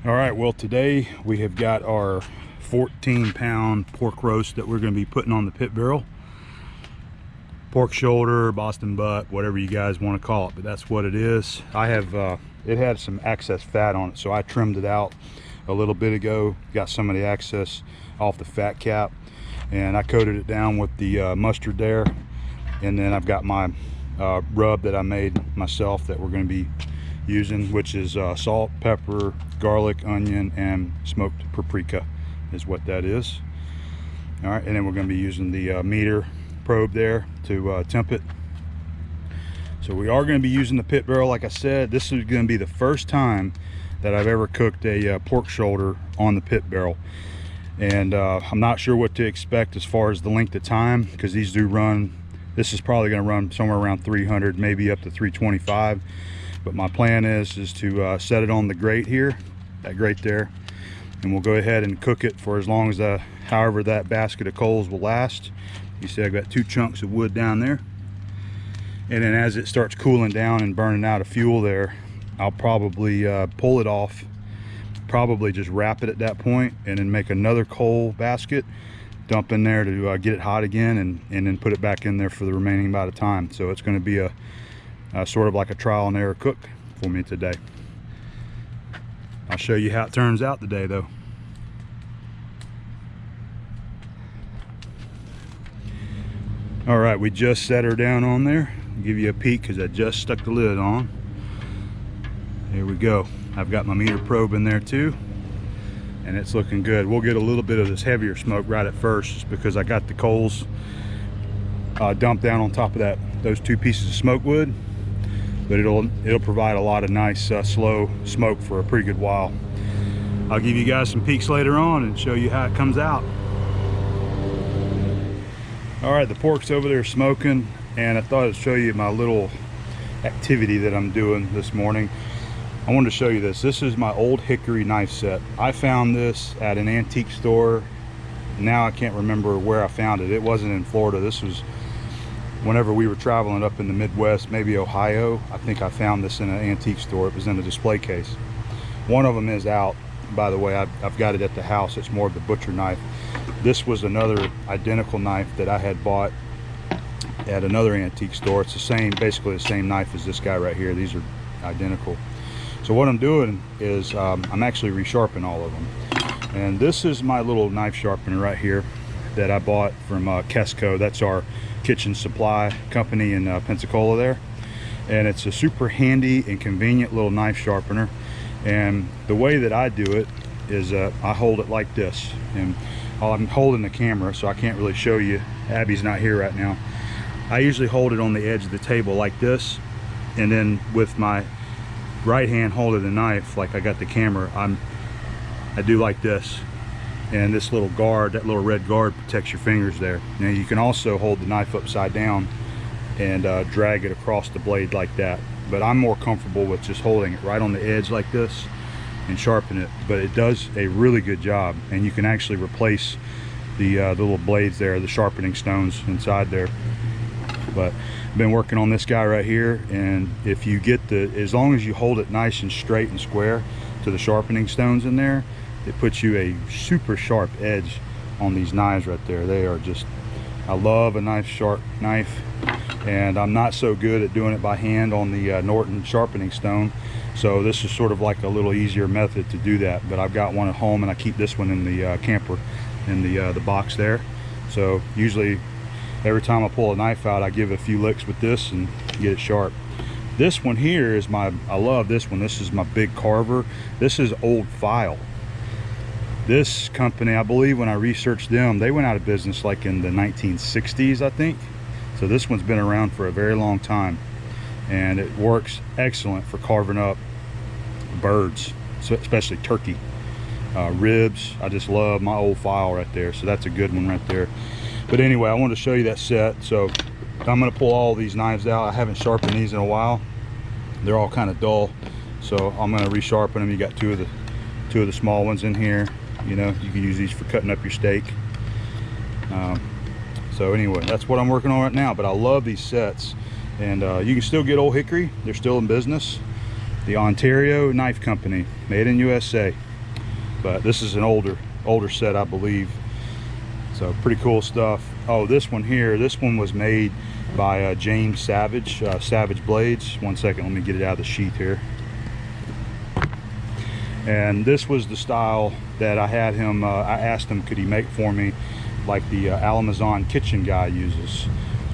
All right, well, today we have got our 14-pound pork roast that we're going to be putting on the pit barrel. Pork shoulder, Boston butt, whatever you guys want to call it, but that's what it is. I have it had some excess fat on it, so I trimmed it out a little bit ago, got some of the excess off the fat cap, and I coated it down with the mustard there. And then I've got my rub that I made myself that we're going to be using, which is salt, pepper, garlic, onion, and smoked paprika is what that is. All right, and then we're going to be using the meter probe there to temp it. So we are going to be using the pit barrel. Like I said, this is going to be the first time that I've ever cooked a pork shoulder on the pit barrel, and I'm not sure what to expect as far as the length of time, because these do run, this is probably going to run somewhere around 300, maybe up to 325. But my plan is to set it on the grate here, that grate there, and we'll go ahead and cook it for as long as however that basket of coals will last. You see I've got 2 chunks of wood down there, and then as it starts cooling down and burning out of fuel there, I'll probably pull it off, probably just wrap it at that point, and then make another coal basket, dump in there to get it hot again, and then put it back in there for the remaining amount of time. So it's going to be a sort of like a trial and error cook for me today. I'll show you how it turns out today though. All right, we just set her down on there. I'll give you a peek because I just stuck the lid on. There we go. I've got my meter probe in there too, and it's looking good. We'll get a little bit of this heavier smoke right at first, just because I got the coals dumped down on top of those 2 pieces of smoke wood. But it'll provide a lot of nice slow smoke for a pretty good while. I'll give you guys some peeks later on and show you how it comes out. All right, the pork's over there smoking, and I thought I'd show you my little activity that I'm doing this morning. I wanted to show you this. This is my old Hickory Knife Set. I found this at an antique store. Now I can't remember where I found it. It wasn't in Florida. This was whenever we were traveling up in the Midwest, maybe Ohio. I think I found this in an antique store. It was in a display case. One of them is out, by the way. I've got it at the house. It's more of the butcher knife. This was another identical knife that I had bought at another antique store. It's the same, basically the same knife as this guy right here. These are identical. So what I'm doing is I'm actually resharpening all of them. And this is my little knife sharpener right here that I bought from Kesco. That's our kitchen supply company in Pensacola there, and it's a super handy and convenient little knife sharpener. And the way that I do it is I hold it like this, and I'm holding the camera so I can't really show you. Abby's not here right now. I usually hold it on the edge of the table like this, and then with my right hand holding the knife like I got the camera, I do like this. And this little guard, that little red guard, protects your fingers there. Now you can also hold the knife upside down and drag it across the blade like that. But I'm more comfortable with just holding it right on the edge like this and sharpen it. But it does a really good job, and you can actually replace the little blades there, the sharpening stones inside there. But I've been working on this guy right here, and if you get as long as you hold it nice and straight and square to the sharpening stones in there, it puts you a super sharp edge on these knives right there. They are just, I love a nice sharp knife, and I'm not so good at doing it by hand on the Norton sharpening stone. So this is sort of like a little easier method to do that. But I've got one at home, and I keep this one in the camper, in the box there. So usually every time I pull a knife out, I give it a few licks with this and get it sharp. This one here is I love this one. This is my big carver. This is old file. This company, I believe when I researched them, they went out of business like in the 1960s, I think. So this one's been around for a very long time, and it works excellent for carving up birds, especially turkey, ribs. I just love my old file right there. So that's a good one right there. But anyway, I wanted to show you that set. So I'm going to pull all these knives out. I haven't sharpened these in a while. They're all kind of dull, so I'm going to resharpen them. You got two of the small ones in here. You know, you can use these for cutting up your steak. So anyway, that's what I'm working on right now. But I love these sets, and you can still get Old Hickory. They're still in business. The Ontario Knife Company, made in USA. but this is an older set, I believe. So pretty cool stuff. Oh, this one here, this one was made by James Savage, Savage Blades. One second, let me get it out of the sheath here. And this was the style that I had him, I asked him could he make for me like the Alamazon kitchen guy uses.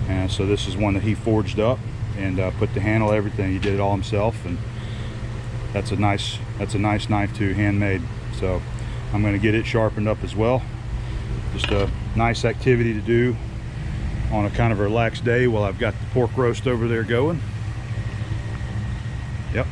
And so this is one that he forged up and put the handle, everything. He did it all himself, and that's a nice knife too, handmade. So I'm going to get it sharpened up as well. Just a nice activity to do on a kind of a relaxed day while I've got the pork roast over there going. Yep.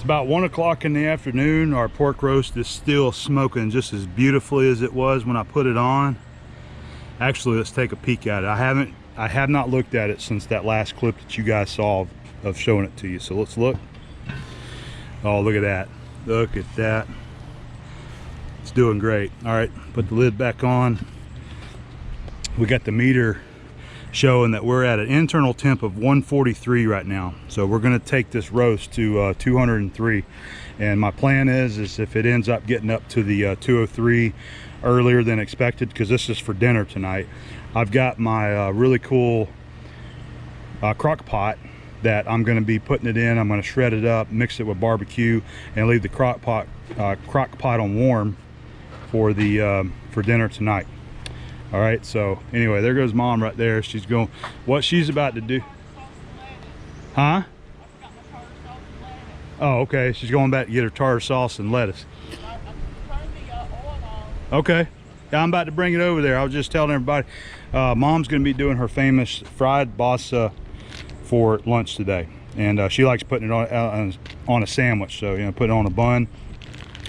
About 1 o'clock in the afternoon. Our pork roast is still smoking just as beautifully as it was when I put it on. Actually, let's take a peek at it. I have not looked at it since that last clip that you guys saw of showing it to you. So let's look. Oh, look at that. Look at that. It's doing great. All right, put the lid back on. We got the meter showing that we're at an internal temp of 143 right now. So we're going to take this roast to 203, and my plan is if it ends up getting up to the 203 earlier than expected, because this is for dinner tonight, I've got my really cool crock pot that I'm going to be putting it in. I'm going to shred it up, mix it with barbecue, and leave the crock pot on warm for the for dinner tonight. All right, so anyway, there goes Mom right there. She's going, what she's about to do. Huh? Oh, okay. She's going back to get her tartar sauce and lettuce. Okay. Yeah, I'm about to bring it over there. I was just telling everybody, Mom's going to be doing her famous fried Basa for lunch today. And she likes putting it on a sandwich. So, you know, put it on a bun.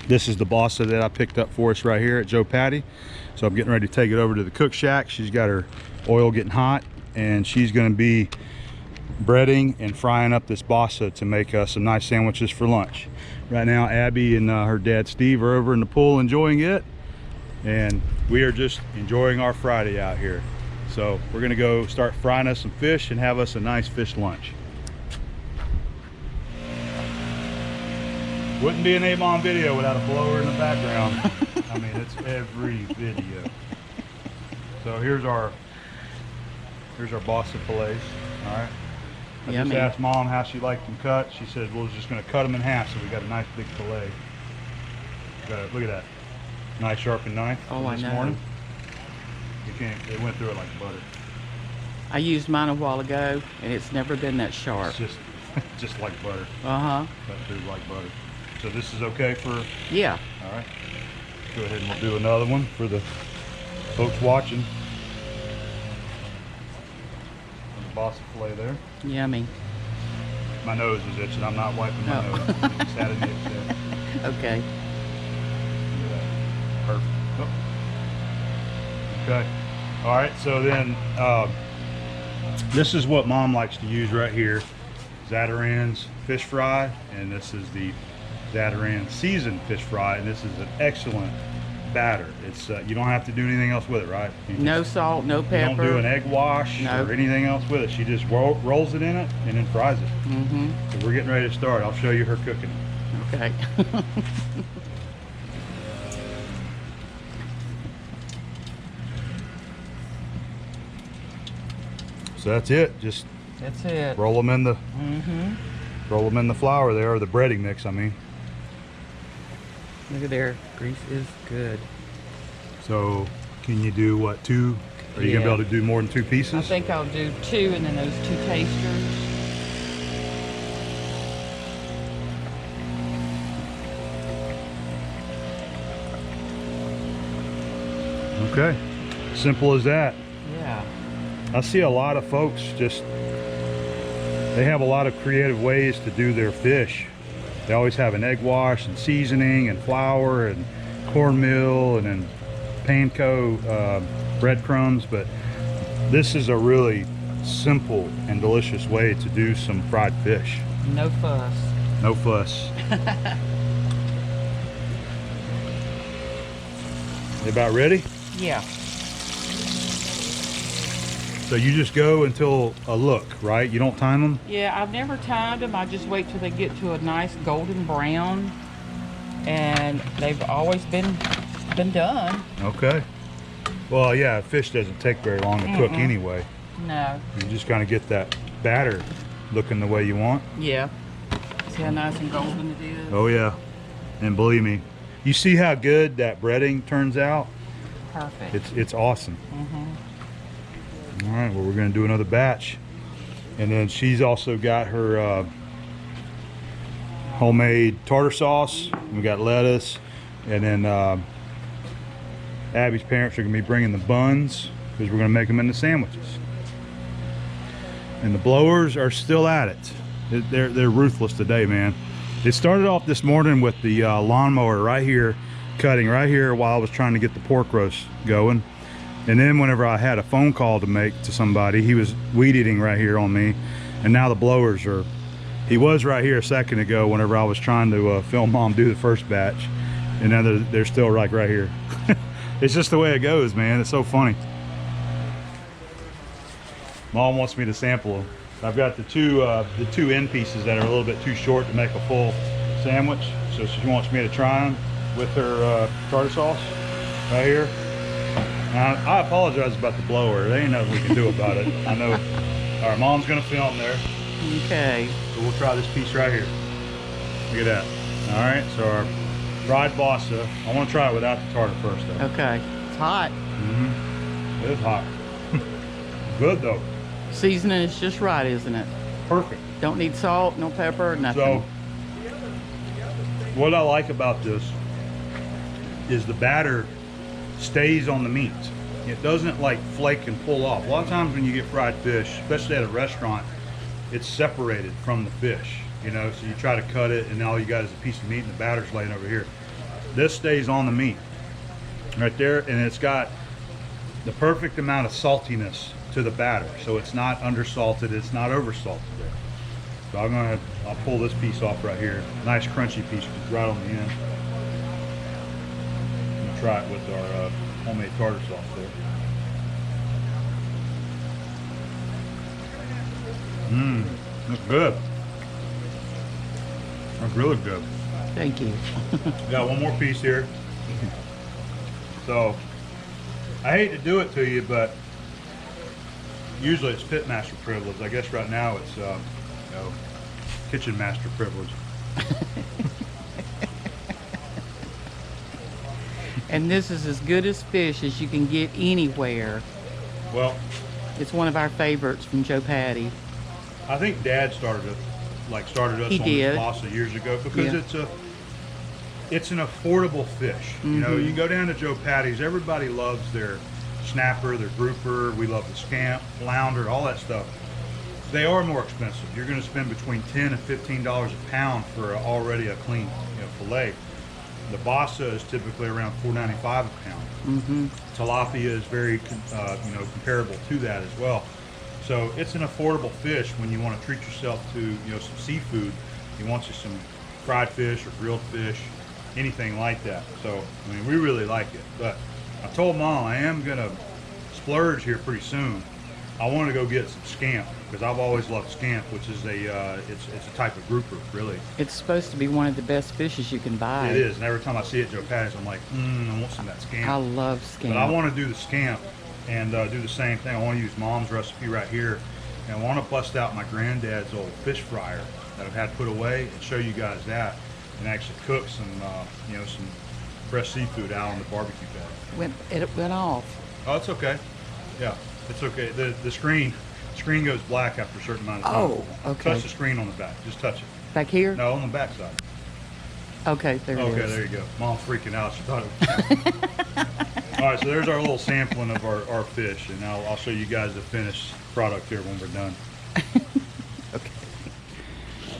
This is the Basa that I picked up for us right here at Joe Patty. So I'm getting ready to take it over to the cook shack. She's got her oil getting hot, and she's going to be breading and frying up this Basa to make some nice sandwiches for lunch. Right now, Abby and her dad Steve are over in the pool enjoying it, and we are just enjoying our Friday out here. So we're going to go start frying us some fish and have us a nice fish lunch. Wouldn't be an A-Mom video without a blower in the background. I mean, it's every video. So here's our Basa fillets. All right. I just asked Mom how she liked them cut. She said, well, we're just going to cut them in half, so we got a nice big fillet. Look at that. Nice sharpened knife. Oh, this I know. Morning. It went through it like butter. I used mine a while ago, and it's never been that sharp. It's just like butter. Uh-huh. Cut through like butter. So this is okay for? Yeah. All right. Go ahead and we'll do another one for the folks watching. The Basa filet there. Yummy. My nose is itching. I'm not wiping my nose. Just had an itch there. Okay. Look at that. Perfect. Oh. Okay. All right. So then this is what Mom likes to use right here. Zatarain's fish fry, and this is the Zatarain seasoned fish fry, and this is an excellent batter. It's you don't have to do anything else with it, right? No salt, no pepper. You don't do an egg wash or anything else with it. She just rolls it in it and then fries it. Mm-hmm. So we're getting ready to start. I'll show you her cooking. Okay. So that's it. That's it. Roll them in the Mm-hmm. roll them in the flour there, or the breading mix, I mean. Look at there. Grease is good. So can you do what, 2? Are you gonna be able to do more than 2 pieces? I think I'll do 2, and then those 2 tasters. Okay, simple as that. Yeah. I see a lot of folks just, they have a lot of creative ways to do their fish. They always have an egg wash and seasoning and flour and cornmeal and then panko breadcrumbs, but this is a really simple and delicious way to do some fried fish. No fuss. No fuss. They about ready? Yeah. So you just go until a look, right? You don't time them? Yeah, I've never timed them. I just wait till they get to a nice golden brown, and they've always been done. Okay. Well, yeah, fish doesn't take very long to cook anyway. No. You just kind of get that batter looking the way you want. Yeah. See how nice and golden it is? Oh yeah. And believe me, you see how good that breading turns out? Perfect. It's awesome. All right, well, we're going to do another batch. And then she's also got her homemade tartar sauce. We got lettuce. And then Abby's parents are going to be bringing the buns because we're going to make them into sandwiches. And the blowers are still at it. They're ruthless today, man. It started off this morning with the lawnmower right here, cutting right here while I was trying to get the pork roast going. And then whenever I had a phone call to make to somebody, he was weed eating right here on me. And now the blowers are, he was right here a second ago whenever I was trying to film Mom do the first batch. And now they're still right here. It's just the way it goes, man. It's so funny. Mom wants me to sample them. I've got the two end pieces that are a little bit too short to make a full sandwich. So she wants me to try them with her tartar sauce right here. I apologize about the blower. There ain't nothing we can do about it. I know. All right, Mom's gonna film there. Okay. So we'll try this piece right here. Look at that. All right, so our fried Basa. I want to try it without the tartar first, though. Okay. It's hot. It is hot. Good though. Seasoning is just right, isn't it? Perfect. Don't need salt, no pepper, nothing. So, what I like about this is the batter stays on the meat. It doesn't like flake and pull off. A lot of times when you get fried fish, especially at a restaurant, it's separated from the fish, you know, so you try to cut it and all you got is a piece of meat and the batter's laying over here. This stays on the meat right there, and it's got the perfect amount of saltiness to the batter, so it's not undersalted, it's not oversalted there. So I'll pull this piece off right here. Nice crunchy piece right on the end. Try it with our homemade tartar sauce there. That's good. That's really good. Thank you. Got one more piece here. So, I hate to do it to you, but usually it's pitmaster privilege. I guess right now it's kitchen master privilege. And this is as good as fish as you can get anywhere. Well, It's one of our favorites from Joe Patty. I think Dad started us He on did. this Basa years ago because Yeah. it's an affordable fish. You know, you go down to Joe Patty's, everybody loves their snapper, their grouper. We love the scamp, flounder, all that stuff. They are more expensive. You're going to spend between $10 and $15 a pound for already a clean fillet. The Basa is typically around $4.95 a pound. Tilapia is very comparable to that as well. So it's an affordable fish when you want to treat yourself to some seafood. You want you some fried fish or grilled fish, anything like that. So I mean, we really like it. But I told Mom I am gonna splurge here pretty soon. I want to go get some scamp because I've always loved scamp, which is it's a type of grouper, really. It's supposed to be one of the best fishes you can buy. It is, and every time I see it at Joe Patty's, I'm like, I want some of that scamp. I love scamp. But I want to do the scamp and do the same thing. I want to use Mom's recipe right here, and I want to bust out my granddad's old fish fryer that I've had put away and show you guys that, and actually cook some some fresh seafood out on the barbecue pad. It went off. Oh, it's okay. Yeah, it's okay. The screen goes black after a certain amount of time. Oh, okay. Touch the screen on the back. Just touch it. Back here? No, on the back side. Okay, there it is. Okay, there you go. Mom's freaking out. She thought it was All right, so there's our little sampling of our fish, and I'll show you guys the finished product here when we're done. Okay.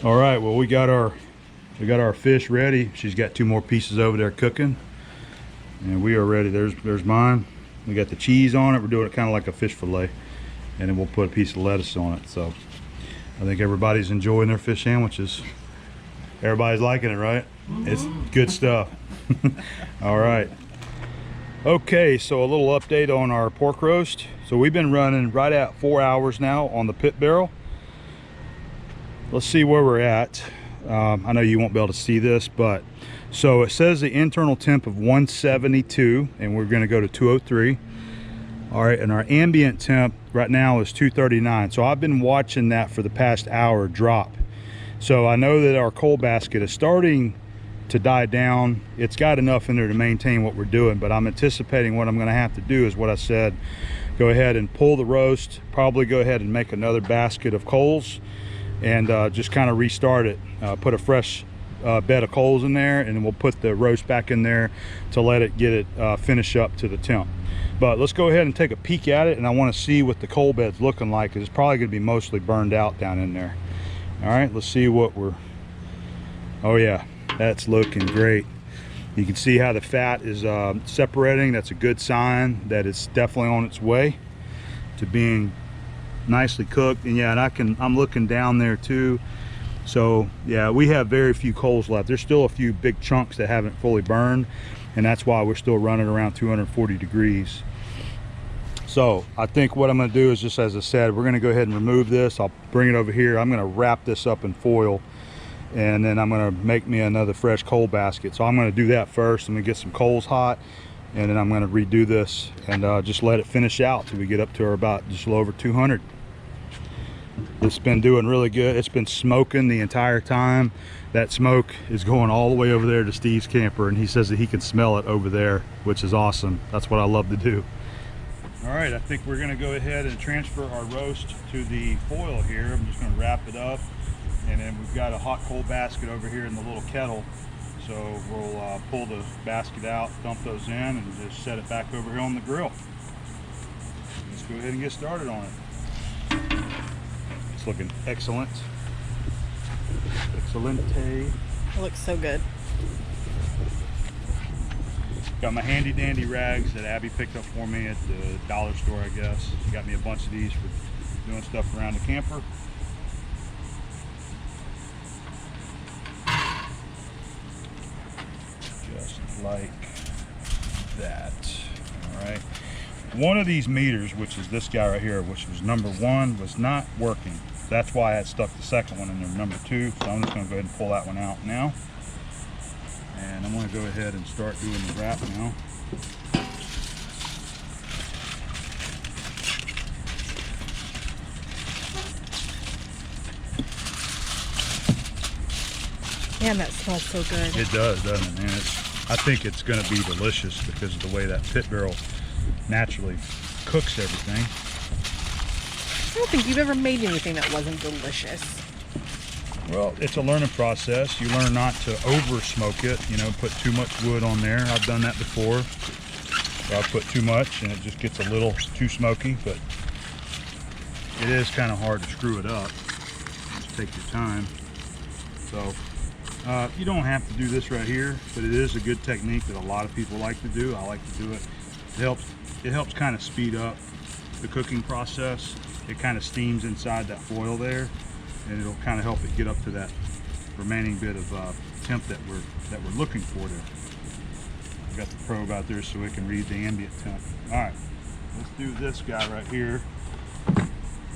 All right, well we got our fish ready. She's got 2 more pieces over there cooking, and we are ready. There's mine. We got the cheese on it. We're doing it kind of like a fish fillet, and then we'll put a piece of lettuce on it. So I think everybody's enjoying their fish sandwiches. Everybody's liking it, right? It's good stuff. All right. Okay, so a little update on our pork roast. So we've been running right at 4 hours now on the pit barrel. Let's see where we're at. I know you won't be able to see this, but so it says the internal temp of 172, and we're going to go to 203. All right, and our ambient temp right now is 239. So I've been watching that for the past hour drop. So I know that our coal basket is starting to die down. It's got enough in there to maintain what we're doing, but I'm anticipating what I'm going to have to do is what I said. Go ahead and pull the roast, probably go ahead and make another basket of coals, and just kind of restart it. Put a fresh bed of coals in there, and then we'll put the roast back in there to let it get it finish up to the temp. But let's go ahead and take a peek at it, and I want to see what the coal bed's looking like, because it's probably going to be mostly burned out down in there. All right, let's see what we're... Oh yeah, that's looking great. You can see how the fat is separating. That's a good sign that it's definitely on its way to being nicely cooked. And yeah, and I'm looking down there too. So yeah, we have very few coals left. There's still a few big chunks that haven't fully burned, and that's why we're still running around 240 degrees. So I think what I'm going to do is, just as I said, we're going to go ahead and remove this. I'll bring it over here. I'm going to wrap this up in foil, and then I'm going to make me another fresh coal basket. So I'm going to do that first. I'm going to get some coals hot, and then I'm going to redo this and just let it finish out till we get up to about just a little over 200. It's been doing really good. It's been smoking the entire time. That smoke is going all the way over there to Steve's camper, and he says that he can smell it over there, which is awesome. That's what I love to do. All right, I think we're going to go ahead and transfer our roast to the foil here. I'm just going to wrap it up, and then we've got a hot coal basket over here in the little kettle. So we'll pull the basket out, dump those in, and just set it back over here on the grill. Let's go ahead and get started on it. It's looking excellent. Excelente. It looks so good. Got my handy dandy rags that Abby picked up for me at the dollar store, I guess. She got me a bunch of these for doing stuff around the camper. Just like that. All right. One of these meters, which is this guy right here, which was number 1, was not working. That's why I had stuck the second one in there, number 2. So I'm just going to go ahead and pull that one out now. And I'm going to go ahead and start doing the wrap now. Man, that smells so good. It does, doesn't it, man? I think it's going to be delicious because of the way that pit barrel naturally cooks everything. I don't think you've ever made anything that wasn't delicious. Well, it's a learning process. You learn not to over smoke it, you know, put too much wood on there. I've done that before. So I put too much and it just gets a little too smoky, but it is kind of hard to screw it up. Just take your time. So you don't have to do this right here, but it is a good technique that a lot of people like to do. I like to do it. It helps kind of speed up the cooking process. It kind of steams inside that foil there, and it'll kind of help it get up to that remaining bit of temp that we're looking for there. I've got the probe out there so it can read the ambient temp. All right, let's do this guy right here. Let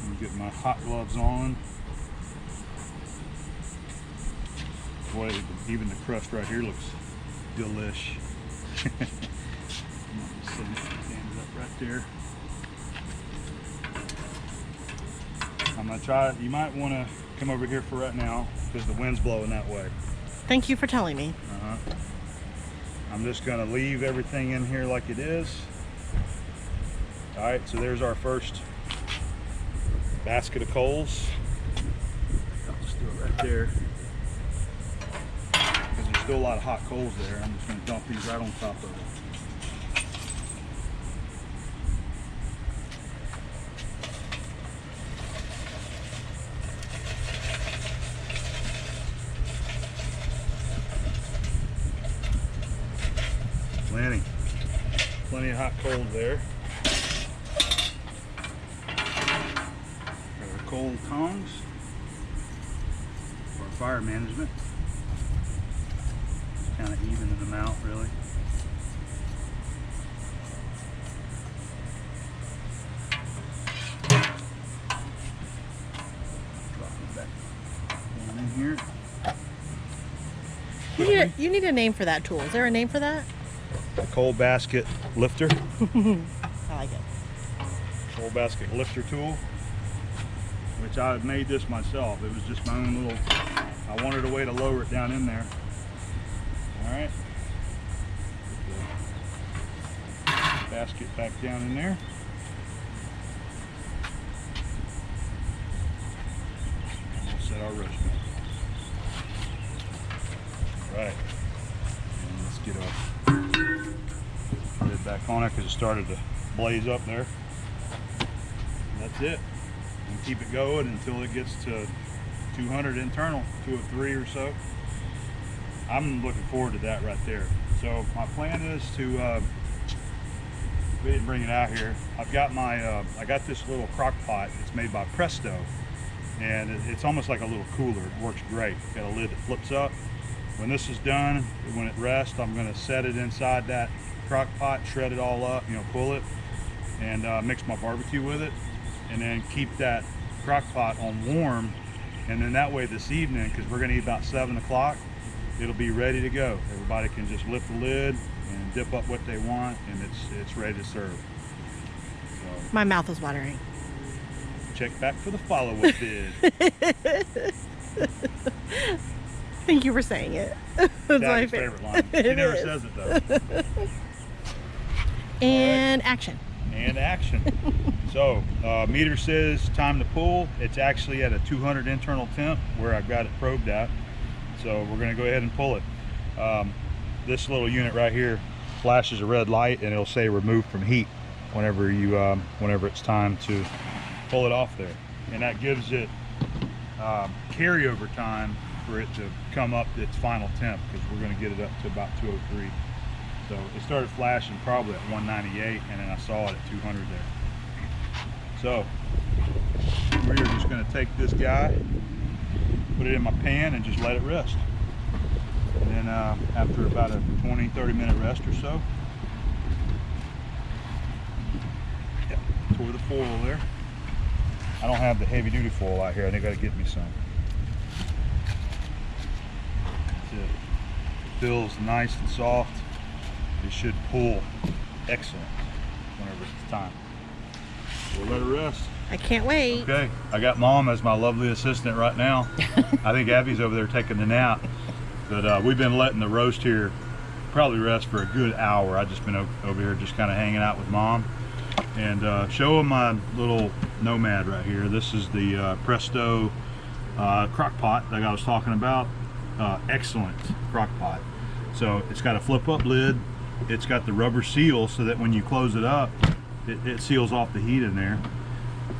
me get my hot gloves on. Boy, even the crust right here looks delish. Stand it up right there. I'm gonna try it. You might want to come over here for right now because the wind's blowing that way. Thank you for telling me. I'm just gonna leave everything in here like it is. All right, so there's our first basket of coals. I'll just do it right there because there's still a lot of hot coals there. I'm just gonna dump these right on top of it. hot coals there. Got our coal tongs for our fire management. Just kind of evening them out, really. Dropping it back down in here. You need a name for that tool. Is there a name for that? A coal basket lifter. I like it. Coal basket lifter tool, which I made this myself. It was just my own little, I wanted a way to lower it down in there. All right. Put the basket back down in there. And we'll set our roast back. Right. And let's get our lid back on it because it started to blaze up there. And that's it. And keep it going until it gets to 200 internal, 203 or so. I'm looking forward to that right there. So my plan is to, we didn't bring it out here. I've got my, I got this little crock pot. It's made by Presto. And it's almost like a little cooler. It works great. Got a lid that flips up. When this is done, when it rests, I'm going to set it inside that crock pot, shred it all up, you know, pull it, and mix my barbecue with it, and then keep that crock pot on warm, and then that way this evening, because we're going to eat about 7 o'clock, it'll be ready to go. Everybody can just lift the lid and dip up what they want, and it's ready to serve. So, My mouth is watering. check back for the follow-up vid. Thank you for saying it. That's my Daddy's favorite line. She It never is. says it though. And action. And action. So meter says time to pull. It's actually at a 200 internal temp where I've got it probed at. So we're going to go ahead and pull it. This little unit right here flashes a red light and it'll say remove from heat whenever you whenever it's time to pull it off there, and that gives it carryover time for it to come up to its final temp, because we're going to get it up to about 203. So it started flashing probably at 198, and then I saw it at 200 there. So we're just going to take this guy, put it in my pan, and just let it rest. And then after about a 20-30 minute rest or so, tore the foil there. I don't have the heavy duty foil out here. I think I gotta get me some. That's it. It feels nice and soft. It should pull excellent whenever it's time. We'll let it rest. I can't wait. Okay, I got Mom as my lovely assistant right now. I think Abby's over there taking a nap. But we've been letting the roast here probably rest for a good hour. I've just been over here just kind of hanging out with Mom and showing my little Nomad right here. This is the Presto crock pot that I was talking about. Excellent crock pot. So it's got a flip up lid. It's got the rubber seal so that when you close it up, it seals off the heat in there.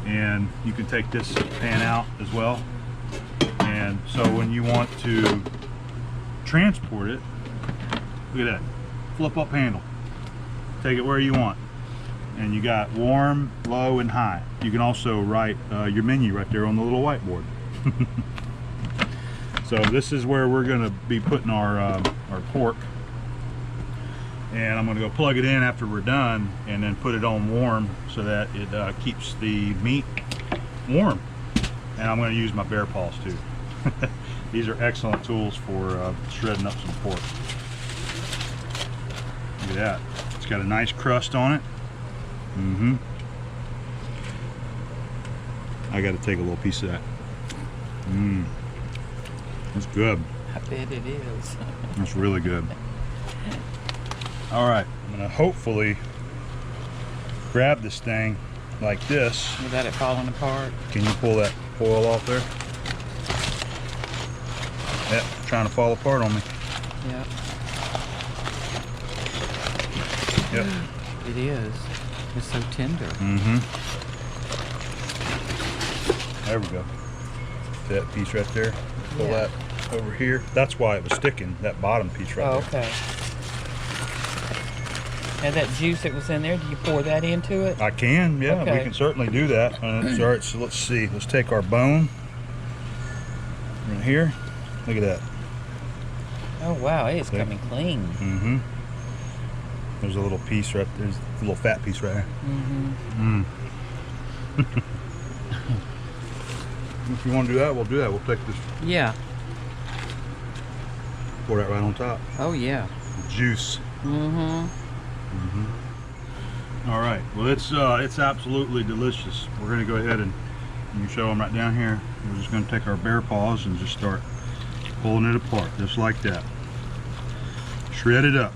And you can take this pan out as well. And so when you want to transport it, look at that, flip up handle. Take it where you want. And you got warm, low, and high. You can also write your menu right there on the little whiteboard. So this is where we're going to be putting our pork. And I'm going to go plug it in after we're done and then put it on warm so that it keeps the meat warm. And I'm going to use my bear paws too. These are excellent tools for shredding up some pork. Look at that. It's got a nice crust on it. I got to take a little piece of that. That's good. I bet it is. That's really good. All right, I'm gonna hopefully grab this thing like this. Without it falling apart. Can you pull that foil off there? Yep, trying to fall apart on me. Yep. Yep. It is. It's so tender. There we go. That piece right there. Pull Yeah. that over here. That's why it was sticking, that bottom piece right Oh, there. okay. And that juice that was in there, do you pour that into it? I can, yeah, Okay. we can certainly do that. All right, so let's see. Let's take our bone right here. Look at that. Oh wow, it is See? coming clean. Mm-hmm. There's a little piece right there. There's a little fat piece right there. Mm-hmm. If you want to do that, we'll do that. We'll take this, Yeah. pour that right on top. Oh yeah. Juice. Mm-hmm. All right. Well, it's absolutely delicious. We're gonna go ahead and you can show them right down here. We're just gonna take our bare paws and just start pulling it apart, just like that. Shred it up.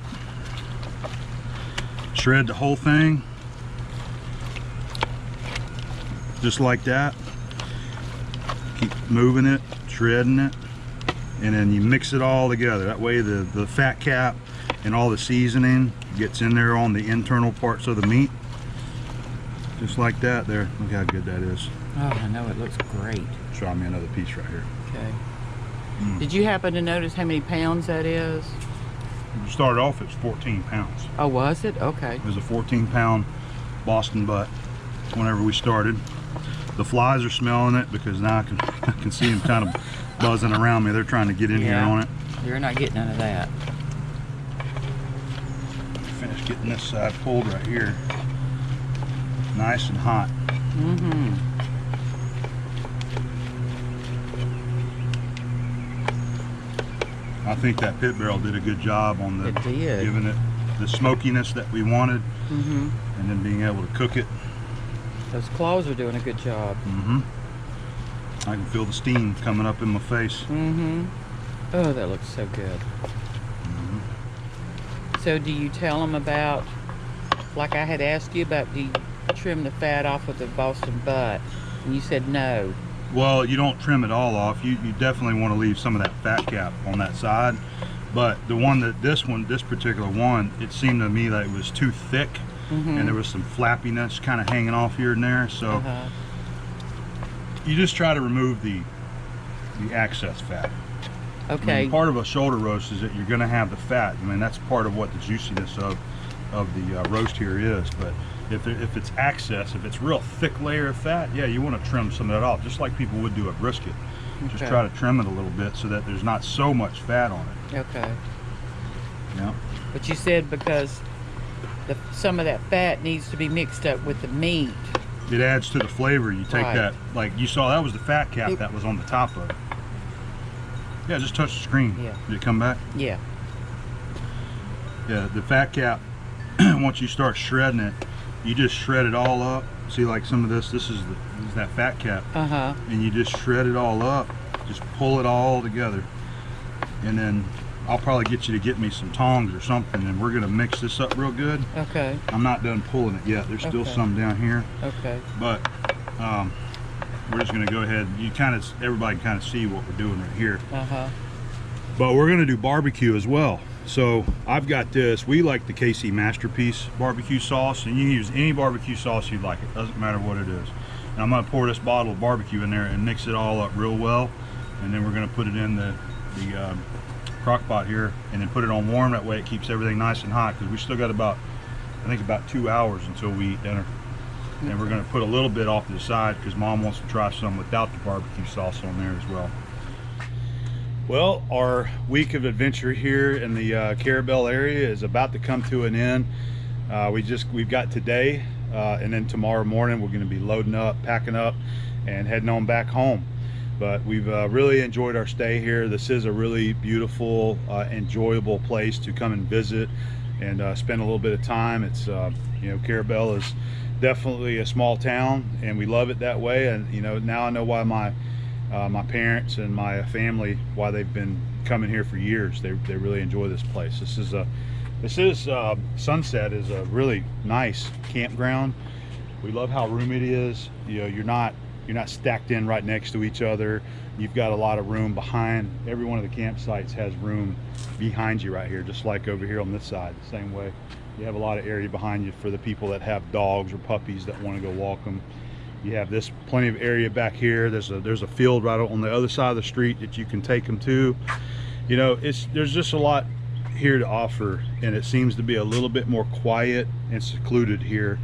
Shred the whole thing, just like that. Keep moving it, shredding it, and then you mix it all together. That way the fat cap and all the seasoning gets in there on the internal parts of the meat. Just like that there. Look how good that is. Oh, I know, it looks great. Try me another piece right here. Okay. Did you happen to notice how many pounds that is? We started off, it's 14 pounds. Oh, was it? Okay. It was a 14-pound Boston butt whenever we started. The flies are smelling it because now I can see them kind of buzzing around me. They're trying to get in here on it. You're not getting none of that. Finish getting this side pulled right here. Nice and hot. Mm-hmm. I think that pit barrel did a good job on the It did. giving it the smokiness that we wanted, Mm-hmm. and then being able to cook it. Those claws are doing a good job. Mm-hmm. I can feel the steam coming up in my face. Mm-hmm. Oh, that looks so good. So do you tell them about, like I had asked you about, do you trim the fat off with the Boston butt? And you said no. Well, you don't trim it all off. You definitely want to leave some of that fat cap on that side. But the one that this particular one, it seemed to me that it was too thick, and there was some flappiness kind of hanging off here and there. So you just try to remove the excess fat. Okay. I mean, part of a shoulder roast is that you're going to have the fat. I mean, that's part of what the juiciness of the roast here is. But if it's excess, if it's real thick layer of fat, yeah, you want to trim some of that off, just like people would do a brisket. Just Okay. try to trim it a little bit so that there's not so much fat on it. Okay. Yeah. But you said because some of that fat needs to be mixed up with the meat. It adds to the flavor. You take Right. that, like you saw, that was the fat cap that was on the top of it. Yeah, just touch the screen. Yeah. Did it come back? Yeah. Yeah, the fat cap, once you start shredding it, you just shred it all up. See, like some of this is that fat cap. Uh-huh. And you just shred it all up, just pull it all together. And then I'll probably get you to get me some tongs or something, and we're gonna mix this up real good. Okay. I'm not done pulling it yet. There's still Okay. some down here. Okay. But we're just gonna go ahead. Everybody can kind of see what we're doing right here. Uh-huh. But we're gonna do barbecue as well. So I've got this. We like the KC Masterpiece barbecue sauce, and you can use any barbecue sauce you like. It doesn't matter what it is. And I'm gonna pour this bottle of barbecue in there and mix it all up real well, and then we're gonna put it in the crock pot here, and then put it on warm. That way it keeps everything nice and hot, because we still got about 2 hours until we eat dinner. And we're going to put a little bit off to the side because Mom wants to try some without the barbecue sauce on there as well. Well, our week of adventure here in the Carrabelle area is about to come to an end. We've got today, and then tomorrow morning we're going to be loading up, packing up, and heading on back home. But we've really enjoyed our stay here. This is a really beautiful, enjoyable place to come and visit and spend a little bit of time. It's Carrabelle is definitely a small town, and we love it that way. And now I know why my parents and my family, why they've been coming here for years. They really enjoy this place. Sunset is a really nice campground. We love how roomy it is. You're not stacked in right next to each other. You've got a lot of room behind. Every one of the campsites has room behind you right here, just like over here on this side, the same way. You have a lot of area behind you for the people that have dogs or puppies that want to go walk them. You have plenty of area back here. There's a field right on the other side of the street that you can take them to. There's just a lot here to offer, and it seems to be a little bit more quiet and secluded here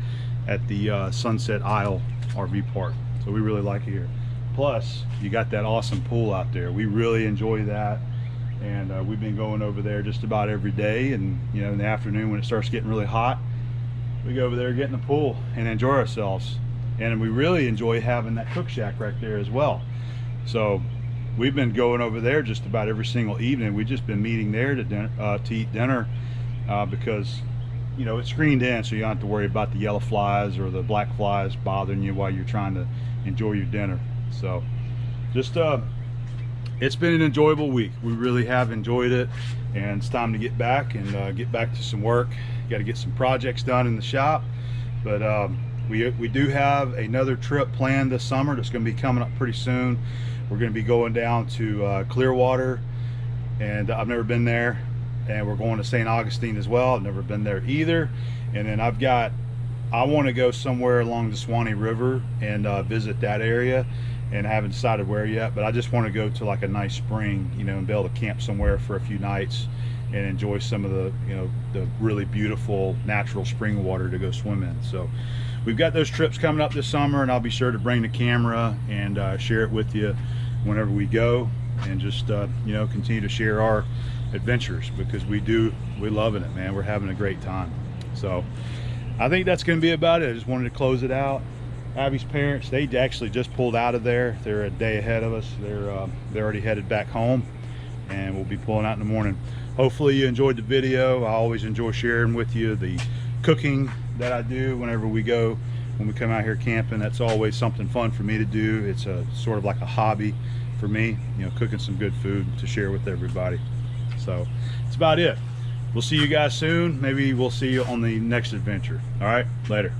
at the Sunset Isle RV park. So we really like it here. Plus, you got that awesome pool out there. We really enjoy that, and we've been going over there just about every day. And you know, in the afternoon when it starts getting really hot, we go over there, get in the pool, and enjoy ourselves. And we really enjoy having that cook shack right there as well. So we've been going over there just about every single evening. We've just been meeting there to eat dinner because, you know, it's screened in, so you don't have to worry about the yellow flies or the black flies bothering you while you're trying to enjoy your dinner. So just it's been an enjoyable week. We really have enjoyed it, and it's time to get back and get back to some work. Got to get some projects done in the shop, but we do have another trip planned this summer that's going to be coming up pretty soon. We're going to be going down to Clearwater, and I've never been there, and we're going to St. Augustine as well. I've never been there either. And then I want to go somewhere along the Swanee River and visit that area, and I haven't decided where yet, but I just want to go to like a nice spring, you know, and be able to camp somewhere for a few nights and enjoy some of the, you know, the really beautiful natural spring water to go swim in. So we've got those trips coming up this summer, and I'll be sure to bring the camera and share it with you whenever we go, and just you know, continue to share our adventures, because we're loving it, man. We're having a great time. So I think that's going to be about it. I just wanted to close it out. Abby's parents, they actually just pulled out of there. They're a day ahead of us. They're already headed back home, and we'll be pulling out in the morning. Hopefully you enjoyed the video. I always enjoy sharing with you the cooking that I do whenever we go, when we come out here camping. That's always something fun for me to do. It's a sort of like a hobby for me, you know, cooking some good food to share with everybody. So that's about it. We'll see you guys soon. Maybe we'll see you on the next adventure. All right, later.